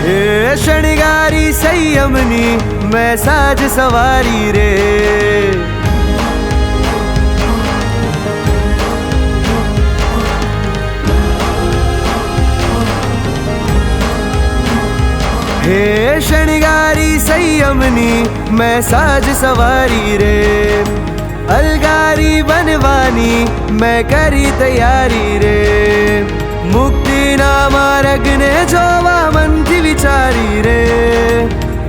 हे शणगारी संयमनी मैं साज सवारी रे। हे शणगारी संयमनी मैं साज सवारी रे। अलगारी बनवानी मैं करी तैयारी रे। मुक्ति ना मार्ग ने जोवा मन थी विचारी रे।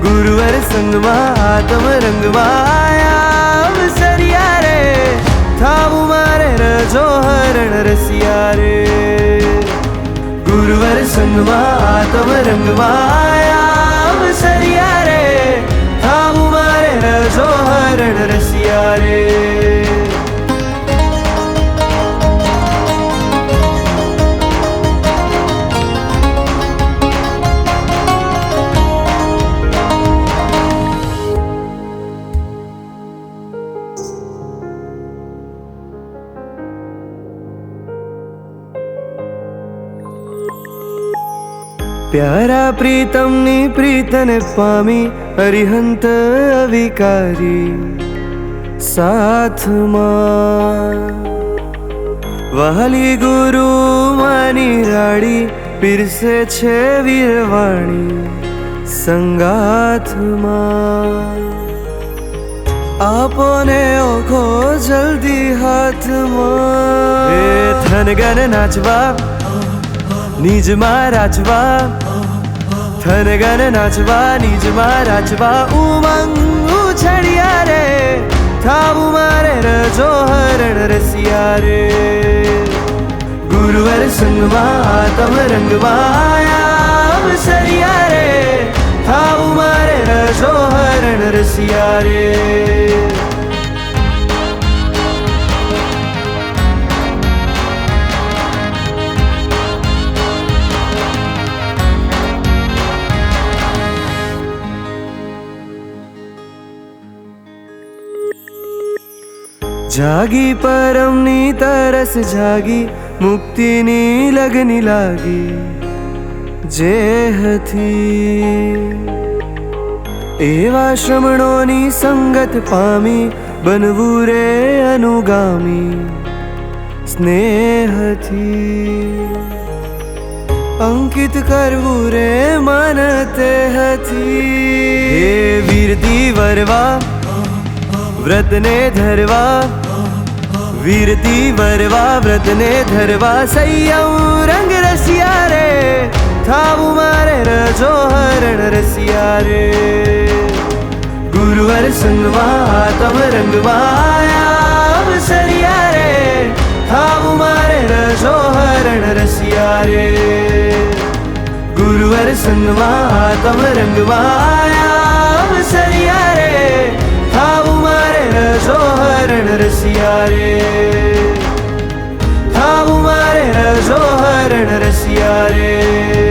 गुरुवर संगमा आत्म रंगमा आया अवसरिया रे। थाऊ मारे रजो हरण रसिया रे। गुरुवर संगमा आत्म रंगमा आया अवसरिया रे। थाऊ मारे रजो हरण रसिया रे। प्यारा प्रीतम नी प्रीतने पामी अरिहंत अविकारी साथ मां। वहाली गुरु मानी राड़ी पीरसे छे वीरवाणी संगाथ मां। आपने ओखो जल्दी हाथ मां। हे थनगन नाचवा निज राजवा। थनगन नाचवा निज राजवा। उमंग उछड़िया रे। थाऊ मारे रजो हरण रसिया रे। गुरुवर संगमा आत्म रंगमा आया अवसरिया रे। थाऊ मारे रजो हरण रसिया रे। जागी परमनी तरस जागी मुक्तिनी लगनी लागी जे हथी। एवा श्रमणोनी संगत पामी बनवू रे अनुगामी स्नेहथी। अंकित करवू रे मन ते हथी। हे वीरती वरवा व्रत ने धरवा। वीरती वरवा व्रत ने धरवा। संयम रंग रसिया रे। थाऊ मारे रजो हरण रसिया रे। गुरुवर संगमा आत्म रंगमा आया अवसरिया रे। थाऊ मारे रजो हरण रसिया रे। गुरुवर संगमा आत्म रंगमा आया अवसरिया रे। थाऊ मारे रजो हरण रसिया रे। थाऊ मारे रजो हरण रसिया रे।